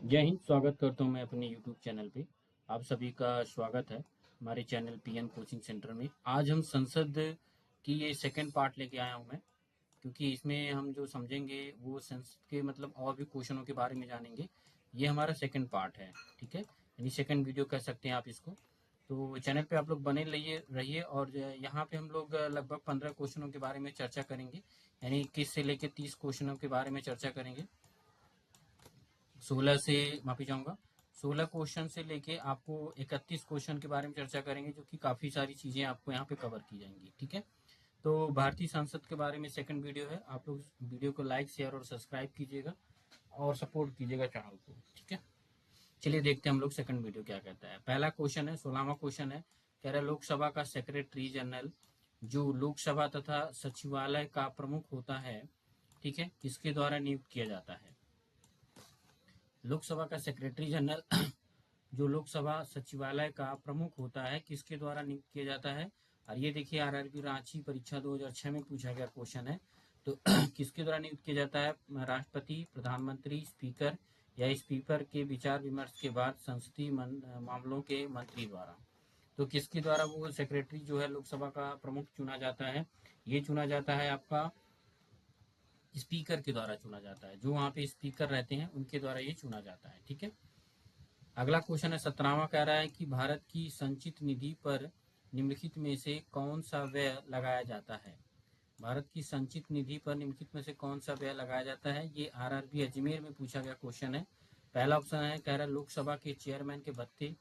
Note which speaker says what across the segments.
Speaker 1: जय हिंद। स्वागत करता हूं मैं अपने यूट्यूब चैनल पे। आप सभी का स्वागत है हमारे चैनल पीएन कोचिंग सेंटर में। आज हम संसद की ये सेकंड पार्ट लेके आया हूं मैं, क्योंकि इसमें हम जो समझेंगे वो संसद के मतलब और भी क्वेश्चनों के बारे में जानेंगे। ये हमारा सेकंड पार्ट है, ठीक है, यानी सेकंड वीडियो कह सकते हैं आप इसको। तो चैनल पे आप लोग बने रहिए और यहाँ पे हम लोग लगभग 15 क्वेश्चनों के बारे में चर्चा करेंगे, यानी 21 से लेकर 30 क्वेश्चनों के बारे में चर्चा करेंगे। 16 से माफी चाहूंगा, 16 क्वेश्चन से लेके आपको 31 क्वेश्चन के बारे में चर्चा करेंगे, जो कि काफी सारी चीजें आपको यहाँ पे कवर की जाएंगी, ठीक है। तो भारतीय संसद के बारे में सेकंड वीडियो है। आप लोग वीडियो को लाइक शेयर और सब्सक्राइब कीजिएगा और सपोर्ट कीजिएगा चैनल को, ठीक है। चलिए देखते हैं हम लोग सेकंड वीडियो क्या कहता है। पहला क्वेश्चन है, 16वां क्वेश्चन है, कह रहा है लोकसभा का सेक्रेटरी जनरल जो लोकसभा तथा सचिवालय का प्रमुख होता है, ठीक है, किसके द्वारा नियुक्त किया जाता है। लोकसभा का सेक्रेटरी जनरल जो लोकसभा सचिवालय का प्रमुख होता है, किसके द्वारा नियुक्त किया जाता है। और ये देखिए आरआरबी रांची परीक्षा 2006 में पूछा गया क्वेश्चन है। तो किसके द्वारा नियुक्त किया जाता है, राष्ट्रपति, प्रधानमंत्री, स्पीकर या स्पीकर के विचार विमर्श के बाद संसदीय मामलों के मंत्री द्वारा। तो किसके द्वारा वो सेक्रेटरी जो है लोकसभा का प्रमुख चुना जाता है, ये चुना जाता है आपका स्पीकर के द्वारा चुना जाता है। जो वहां पे स्पीकर रहते हैं उनके द्वारा ये चुना जाता है, ठीक है। अगला क्वेश्चन है 17वां, कह रहा है कि भारत की संचित निधि पर निम्नलिखित में से कौन सा व्यय लगाया जाता है। भारत की संचित निधि पर निम्नलिखित में से कौन सा व्यय लगाया जाता है, ये आरआरबी अजमेर में पूछा गया क्वेश्चन है। पहला ऑप्शन है, कह रहा है लोकसभा के चेयरमैन के भत्ते।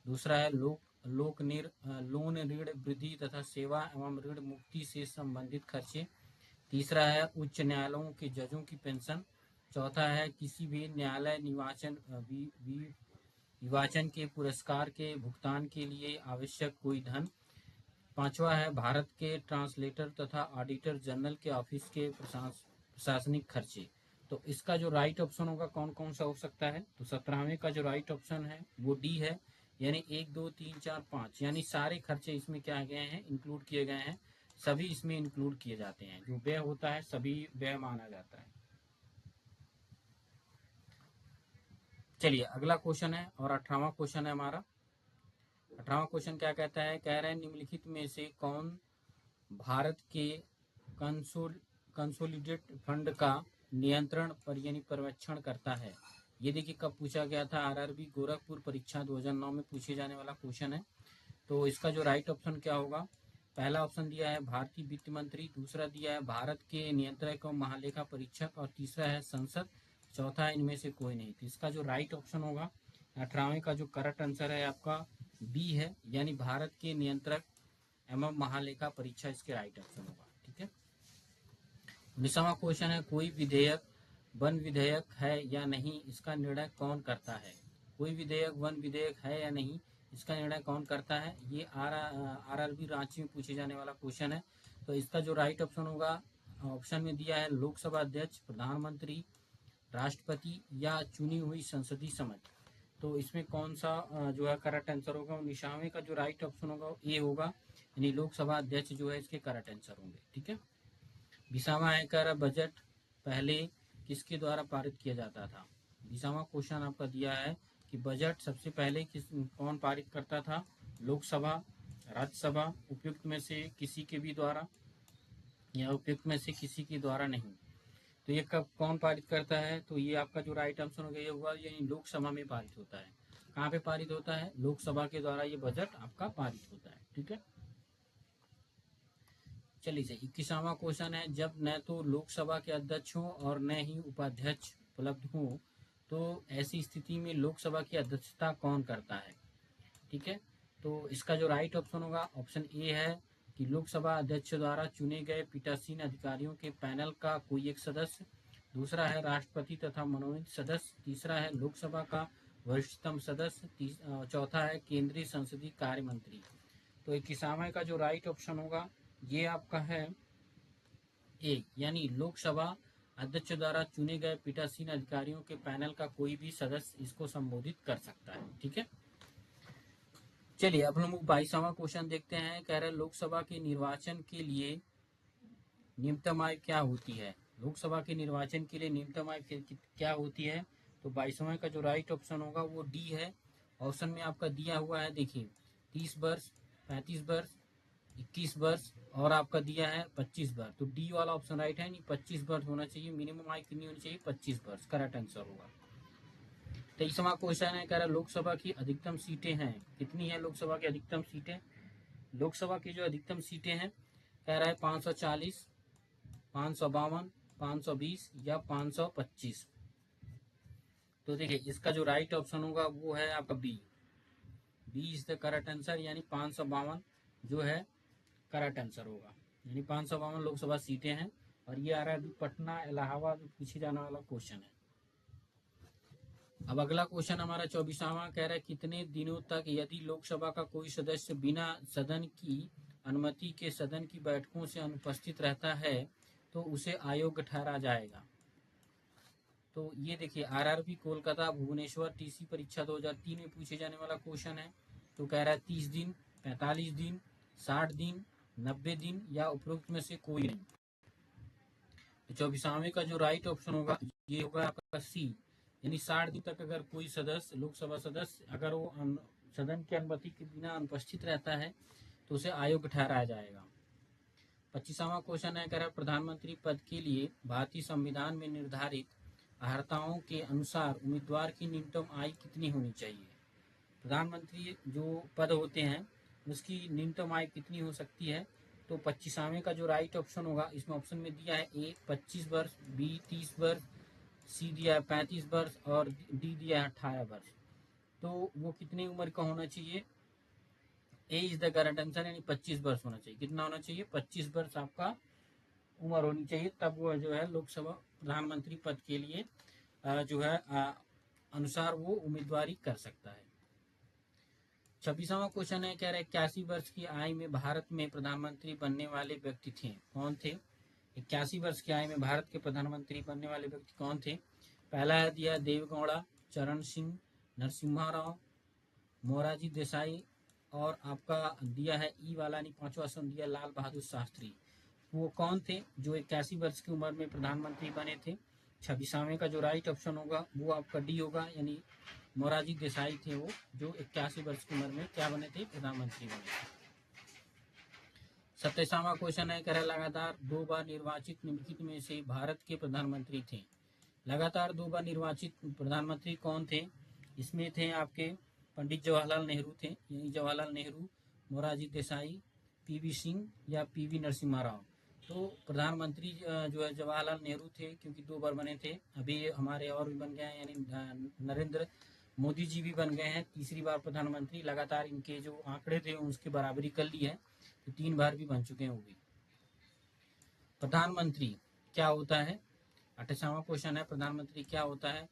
Speaker 1: दूसरा है लोन ऋण वृद्धि तथा सेवा एवं ऋण मुक्ति से संबंधित खर्चे। तीसरा है उच्च न्यायालयों के जजों की पेंशन। चौथा है किसी भी न्यायालय निर्वाचन के पुरस्कार के भुगतान के लिए आवश्यक कोई धन। पांचवा है भारत के ट्रांसलेटर तथा ऑडिटर जनरल के ऑफिस के प्रशासनिक खर्चे। तो इसका जो राइट ऑप्शन होगा कौन कौन सा हो सकता है, तो 17वें का जो राइट ऑप्शन है वो डी है, यानी 1 2 3 4 5, यानी सारे खर्चे इसमें क्या गए हैं, इंक्लूड किए गए हैं। सभी इसमें इंक्लूड किए जाते हैं, जो व्यय होता है सभी व्यय माना जाता है। चलिए अगला क्वेश्चन है और 18वां क्वेश्चन है हमारा। 18वां क्वेश्चन क्या कहता है, कह रहे हैं निम्नलिखित में से कौन भारत के कंसोलिडेट फंड का नियंत्रण पर यानी पर्यवेक्षण करता है। ये देखिए कब पूछा गया था, आरआरबी गोरखपुर परीक्षा 2009 में पूछे जाने वाला क्वेश्चन है। तो इसका जो राइट ऑप्शन क्या होगा, पहला ऑप्शन दिया है भारतीय वित्त मंत्री, दूसरा दिया है भारत के नियंत्रक एवं महालेखा परीक्षक और तीसरा है संसद, चौथा है इनमें से कोई नहीं। तो इसका जो राइट ऑप्शन होगा 18वें का जो करेक्ट आंसर है आपका बी है, यानी भारत के नियंत्रक एवं महालेखा परीक्षा इसके राइट ऑप्शन होगा, ठीक है। 19वां क्वेश्चन है कोई विधेयक वन विधेयक है या नहीं, इसका निर्णय कौन करता है। कोई विधेयक वन विधेयक है या नहीं, इसका निर्णय कौन करता है। ये आरआरबी रांची में पूछे जाने वाला क्वेश्चन है। तो इसका जो राइट ऑप्शन होगा, ऑप्शन में दिया है लोकसभा अध्यक्ष, प्रधानमंत्री, राष्ट्रपति या चुनी हुई संसदीय समिति। तो इसमें कौन सा जो है करेक्ट आंसर होगा, 19वें का जो राइट ऑप्शन होगा ए होगा, यानी लोकसभा अध्यक्ष जो है इसके करेक्ट आंसर होंगे, ठीक है। 20वां है, कह रहा बजट पहले किसके द्वारा पारित किया जाता था। 20वां क्वेश्चन आपका दिया है कि बजट सबसे पहले कौन पारित करता था, लोकसभा, राज्यसभा, उपयुक्त में से किसी के भी द्वारा या उपयुक्त में से किसी के द्वारा नहीं। तो ये कब कौन पारित करता है, तो ये आपका जो राइट आंसर होगा ये हुआ, यानी लोकसभा में पारित होता है। कहाँ पे पारित होता है, लोकसभा के द्वारा ये बजट आपका पारित होता है, ठीक है। चलिए 21वां क्वेश्चन है, जब न तो लोकसभा के अध्यक्ष हो और न ही उपाध्यक्ष उपलब्ध हो, तो ऐसी स्थिति में लोकसभा की अध्यक्षता कौन करता है, ठीक है। तो इसका जो राइट ऑप्शन होगा ऑप्शन ए है कि लोकसभा अध्यक्ष द्वारा चुने गए पीठासीन अधिकारियों के पैनल का कोई एक सदस्य। दूसरा है राष्ट्रपति तथा मनोनीत सदस्य। तीसरा है लोकसभा का वरिष्ठतम सदस्य। चौथा है केंद्रीय संसदीय कार्य मंत्री। तो 21वां का जो राइट ऑप्शन होगा ये आपका है ए, यानी लोकसभा अध्यक्ष द्वारा चुने गए पीठासीन अधिकारियों के पैनल का कोई भी सदस्य इसको संबोधित कर सकता है, ठीक है। चलिए अब हम लोग 22वां क्वेश्चन देखते हैं, कह रहे लोकसभा के निर्वाचन के लिए न्यूनतम आयु क्या होती है। लोकसभा के निर्वाचन के लिए न्यूनतम आयु क्या होती है, तो 22वां का जो राइट ऑप्शन होगा वो डी है। ऑप्शन में आपका दिया हुआ है, देखिए 30 वर्ष, 35 वर्ष, 21 वर्ष और आपका दिया है 25 वर्ष। तो डी वाला ऑप्शन राइट है, नहीं 25 वर्ष होना चाहिए। मिनिमम आयु कितनी होनी चाहिए? 25 वर्ष, करेक्ट आंसर होगा। 23वां क्वेश्चन है, कह रहा है लोकसभा की अधिकतम सीटें हैं, कितनी है लोकसभा की अधिकतम सीटें? लोकसभा की जो अधिकतम सीटें हैं कह रहा है 540, 552, 520 या 525। तो देखिए इसका जो राइट ऑप्शन होगा वो है आपका B. B is the correct answer, यानी 552 जो है करेक्ट आंसर होगा। यानी 552 लोकसभा सीटें हैं। और ये आ रहा है पटना इलाहाबाद में पूछे जाने वाला क्वेश्चन है। अब अगला क्वेश्चन हमारा 24वां कह रहा है कितने दिनों तक यदि लोकसभा का कोई सदस्य बिना सदन की अनुमति के सदन की बैठकों से अनुपस्थित रहता है तो उसे अयोग्य ठहरा जाएगा। तो ये देखिए आरआरबी कोलकाता भुवनेश्वर टीसी परीक्षा 2003 में पूछे जाने वाला क्वेश्चन है। तो कह रहा है 30 दिन, 45 दिन, 60 दिन, 90 दिन या उपरोक्त में से कोई नहीं। तो 24वें का जो राइट ऑप्शन होगा ये होगा आपका सी, यानी 60 दिन तक अगर कोई सदस्य, लोकसभा सदस्य अगर वो सदन की अनुमति के बिना अनुपस्थित रहता है तो उसे अयोग्य ठहराया जाएगा। 25वां क्वेश्चन है, कह रहा है प्रधानमंत्री पद के लिए भारतीय संविधान में निर्धारित अर्हताओं के अनुसार उम्मीदवार की न्यूनतम आयु कितनी होनी चाहिए? प्रधानमंत्री जो पद होते हैं उसकी न्यूनतम आयु कितनी हो सकती है? तो 25वें का जो राइट ऑप्शन होगा इसमें ऑप्शन में दिया है ए 25 वर्ष, बी 30 वर्ष, सी दिया है 35 वर्ष और डी दिया है 18 वर्ष। तो वो कितनी उम्र का होना चाहिए? ए इज द करेक्ट आंसर, यानी 25 वर्ष होना चाहिए। कितना होना चाहिए? 25 वर्ष आपका उम्र होनी चाहिए, तब वो जो है लोकसभा प्रधानमंत्री पद के लिए जो है अनुसार वो उम्मीदवारी कर सकता है। 26वां क्वेश्चन है, कह रहे 81 वर्ष की आयु में भारत में प्रधानमंत्री बनने वाले व्यक्ति थे, कौन थे? 81 वर्ष की आयु में भारत के प्रधानमंत्री बनने वाले व्यक्ति कौन थे? पहला है दिया देवगौड़ा, चरण सिंह, नरसिम्हा राव, मोरारजी देसाई और आपका दिया है ई वाला, नहीं 5वां ऑप्शन दिया लाल बहादुर शास्त्री। वो कौन थे जो 81 वर्ष की उम्र में प्रधानमंत्री बने थे? 26वें का जो राइट ऑप्शन होगा वो आपका डी होगा, यानी मोरारजी देसाई थे वो, जो 81 वर्ष की उम्र में क्या बने थे? प्रधानमंत्री बने थे। 27वां क्वेश्चन है, कह रहा लगातार 2 बार निर्वाचित निम्नलिखित में से भारत के प्रधानमंत्री थे। लगातार 2 बार निर्वाचित प्रधानमंत्री कौन थे? इसमें थे आपके पंडित जवाहरलाल नेहरू थे, यानी जवाहरलाल नेहरू, मोरारजी देसाई, पीवी सिंह या पीवी नरसिम्हा राव। तो प्रधानमंत्री जो है जवाहरलाल नेहरू थे, क्योंकि 2 बार बने थे। अभी हमारे और भी बन गए हैं, यानी नरेंद्र मोदी जी भी बन गए हैं 3री बार प्रधानमंत्री। लगातार इनके जो आंकड़े थे उसकी बराबरी कर ली है, तो 3 बार भी बन चुके हैं वो भी। प्रधानमंत्री क्या होता है? 28वां क्वेश्चन है, प्रधानमंत्री क्या होता है?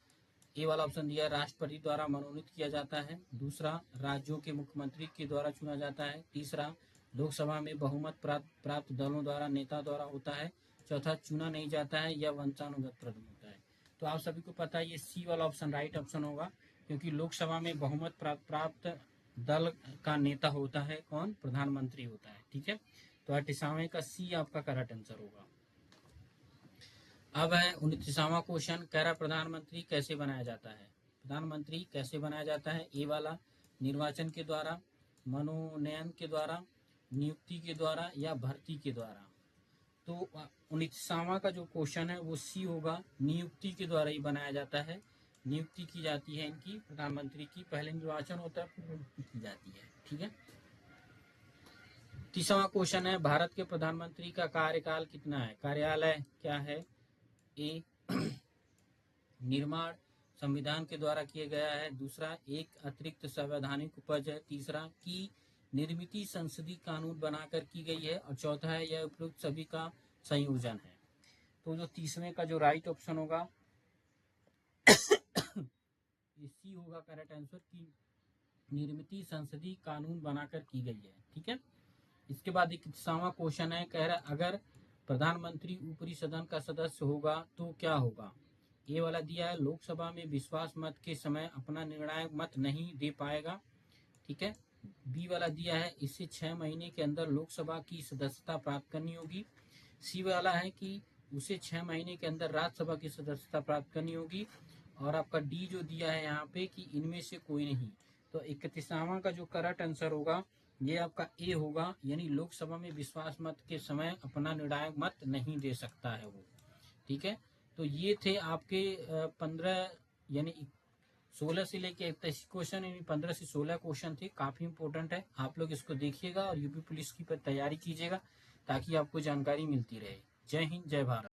Speaker 1: ए वाला ऑप्शन दिया राष्ट्रपति द्वारा मनोनीत किया जाता है। दूसरा, राज्यों के मुख्यमंत्री के द्वारा चुना जाता है। तीसरा, लोकसभा में बहुमत प्राप्त दलों द्वारा, नेता द्वारा होता है। चौथा, चुना नहीं जाता है या वंशानुगत प्रधान होता है। तो आप सभी को पता है ये सी वाला ऑप्शन राइट ऑप्शन होगा, क्योंकि लोकसभा में बहुमत प्राप्त दल का नेता होता है कौन? प्रधानमंत्री होता है। ठीक है, तो 28वें का सी आपका करेक्ट आंसर होगा। अब है 29वां क्वेश्चन, कह रहा प्रधानमंत्री कैसे बनाया जाता है? प्रधानमंत्री कैसे बनाया जाता है? ए वाला निर्वाचन के द्वारा, मनोनयन के द्वारा, नियुक्ति के द्वारा या भर्ती के द्वारा। तो 19वां का जो क्वेश्चन है वो सी होगा, नियुक्ति के द्वारा ही बनाया जाता है। नियुक्ति की जाती है इनकी, प्रधानमंत्री की। पहले निर्वाचन होता है, फिर नियुक्ति की जाती है। ठीक है, 30वां क्वेश्चन है, भारत के प्रधानमंत्री का कार्यकाल कितना है? कार्यालय क्या है? ए निर्माण संविधान के द्वारा किया गया है। दूसरा, एक अतिरिक्त संवैधानिक उपज है। तीसरा, की निर्मित संसदीय कानून बनाकर की गई है। और चौथा है यह उपयुक्त सभी का संयोजन है। तो जो 30वें का जो राइट ऑप्शन होगा ये सी होगा करेक्ट आंसर, की निर्मित संसदीय कानून बनाकर की गई है। ठीक है, इसके बाद 31वां क्वेश्चन है, कह रहा अगर प्रधानमंत्री ऊपरी सदन का सदस्य होगा तो क्या होगा? ये वाला दिया है लोकसभा में विश्वास मत के समय अपना निर्णायक मत नहीं दे पाएगा। ठीक है, बी वाला दिया है इसे 6 महीने के अंदर लोकसभा की सदस्यता प्राप्त करनी होगी। सी वाला है कि उसे 6 महीने के अंदर राज्यसभा की सदस्यता प्राप्त करनी होगी। और आपका डी जो दिया है यहाँ पे कि इनमें से कोई नहीं। तो 31वां का जो करेक्ट आंसर होगा ये आपका ए होगा, यानी लोकसभा में विश्वास मत के समय अपना निर्णायक मत नहीं दे सकता है वो। ठीक है, तो ये थे आपके 15 यानी 16 से लेके 31 क्वेश्चन, यानी 15 से 16 क्वेश्चन थे। काफी इंपॉर्टेंट है, आप लोग इसको देखिएगा और यूपी पुलिस की तैयारी कीजिएगा ताकि आपको जानकारी मिलती रहे। जय हिंद, जय भारत।